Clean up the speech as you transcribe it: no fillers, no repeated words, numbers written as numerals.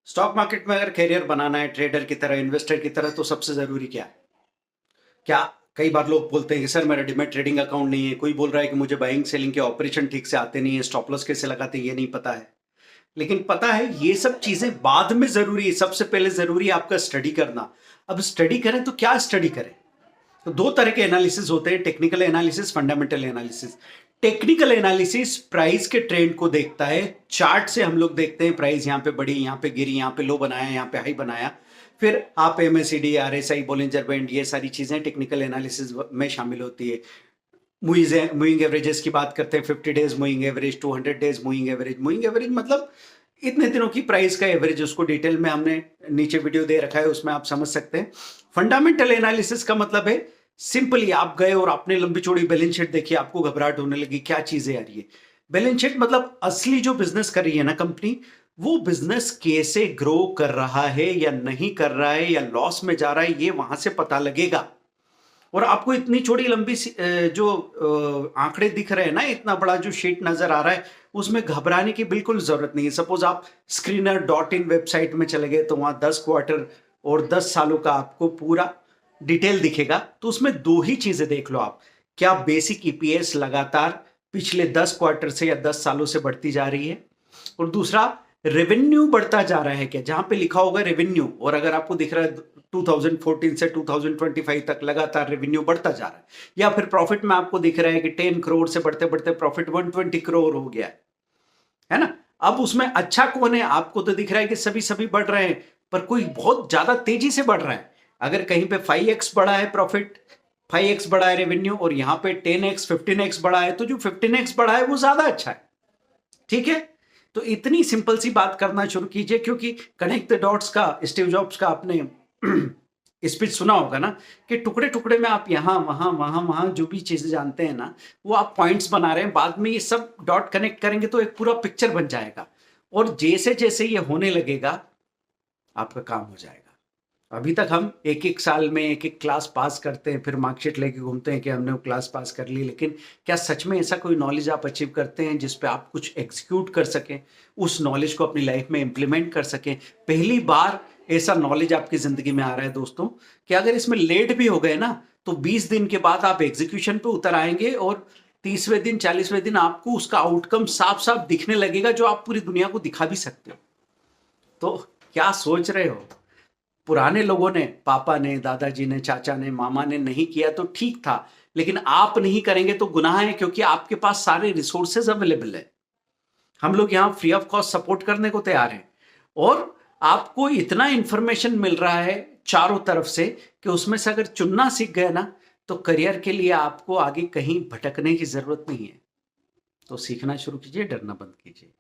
Stock market में अगर career बनाना है ट्रेडर की तरह, इन्वेस्टर की तरह, तो सबसे जरूरी क्या है? क्या कई बार लोग बोलते हैं कि सर मेरा डिमेट ट्रेडिंग अकाउंट नहीं है, कोई बोल रहा है कि मुझे बाइंग सेलिंग के ऑपरेशन ठीक से आते नहीं है, स्टॉप लॉस कैसे लगाते हैं ये नहीं पता है। लेकिन पता है ये सब चीजें बाद में जरूरी है, सबसे पहले जरूरी है आपका स्टडी करना। अब स्टडी करें तो क्या स्टडी करें? तो दो तरह के एनालिसिस होते हैं, technical analysis, fundamental analysis. Technical analysis price के ट्रेंड को देखता है, चार्ट से हम लोग देखते हैं प्राइस यहाँ पे बढ़ी, यहाँ पे गिरी, यहाँ पे लो बनाया, यहाँ पे हाई बनाया। फिर आप एमएसीडी, आरएसआई, बोलिंजर बैंड, ये सारी चीजें टेक्निकल एनालिसिस में शामिल होती है। मूविंग एवरेजेस की बात करते हैं, 50 days moving average, 200 days moving average. Moving average मतलब इतने दिनों की प्राइस का एवरेज, उसको डिटेल में हमने नीचे वीडियो दे रखा है, उसमें आप समझ सकते हैं। फंडामेंटल एनालिसिस का मतलब है सिंपली आप गए और आपने लंबी चौड़ी बैलेंस शीट देखी, आपको घबराहट होने लगी, क्या चीजें आ रही है। बैलेंस शीट मतलब असली जो बिजनेस कर रही है ना कंपनी, वो बिजनेस कैसे ग्रो कर रहा है या नहीं कर रहा है, या लॉस में जा रहा है, ये वहां से पता लगेगा। और आपको इतनी छोटी लंबी जो आंकड़े दिख रहे हैं ना, इतना बड़ा जो शीट नजर आ रहा है, उसमें घबराने की बिल्कुल जरूरत नहीं है। सपोज आप screener.in वेबसाइट में चले गए, तो वहां 10 क्वार्टर और 10 सालों का आपको पूरा डिटेल दिखेगा। तो उसमें दो ही चीजें देख लो आप, क्या बेसिक ईपीएस लगातार पिछले 10 क्वार्टर से या 10 सालों से बढ़ती जा रही है, और दूसरा रेवेन्यू बढ़ता जा रहा है क्या, जहां पे लिखा होगा रेवेन्यू, और अगर आपको दिख रहा है 2014 से 2025 तक लगातार रेवेन्यू बढ़ता जा रहा है, या फिर प्रॉफिट में आपको दिख रहा है कि 10 करोड़ से बढ़ते बढ़ते प्रॉफिट 120 करोड़ हो गया है ना। अब उसमें अच्छा कौन है? आपको तो दिख रहा है कि सभी सभी बढ़ रहे हैं, पर कोई बहुत ज्यादा तेजी से बढ़ रहा है। अगर कहीं पे 5x बढ़ा है प्रॉफिट, 5x बढ़ा है रेवेन्यू, और यहां पे 10x 15x बढ़ा है, तो जो 15x बढ़ा है वो ज्यादा अच्छा है। ठीक है, तो इतनी सिंपल सी बात करना शुरू कीजिए, क्योंकि कनेक्ट द डॉट्स का स्टीव जॉब्स का आपने स्पीच सुना होगा ना, कि टुकड़े टुकड़े में आप यहां वहां वहां वहां जो भी चीजें जानते हैं ना, वो आप पॉइंट्स बना रहे हैं, बाद में ये सब डॉट कनेक्ट करेंगे तो एक पूरा पिक्चर बन जाएगा। और जैसे जैसे ये होने लगेगा आपका काम हो जाएगा। अभी तक हम एक एक साल में एक एक क्लास पास करते हैं, फिर मार्कशीट लेके घूमते हैं कि हमने वो क्लास पास कर ली, लेकिन क्या सच में ऐसा कोई नॉलेज आप अचीव करते हैं जिस पे आप कुछ एग्जीक्यूट कर सकें, उस नॉलेज को अपनी लाइफ में इंप्लीमेंट कर सकें? पहली बार ऐसा नॉलेज आपकी जिंदगी में आ रहा है दोस्तों, कि अगर इसमें लेट भी हो गए ना, तो 20 दिन के बाद आप एग्जीक्यूशन पे उतर आएंगे, और 30वें दिन 40वें दिन आपको उसका आउटकम साफ साफ दिखने लगेगा, जो आप पूरी दुनिया को दिखा भी सकते हो। तो क्या सोच रहे हो? पुराने लोगों ने, पापा ने, दादाजी ने, चाचा ने, मामा ने नहीं किया तो ठीक था, लेकिन आप नहीं करेंगे तो गुनाह है, क्योंकि आपके पास सारे रिसोर्सेज अवेलेबल है। हम लोग यहाँ फ्री ऑफ कॉस्ट सपोर्ट करने को तैयार हैं, और आपको इतना इंफॉर्मेशन मिल रहा है चारों तरफ से, कि उसमें से अगर चुनना सीख गए ना, तो करियर के लिए आपको आगे कहीं भटकने की जरूरत नहीं है। तो सीखना शुरू कीजिए, डरना बंद कीजिए।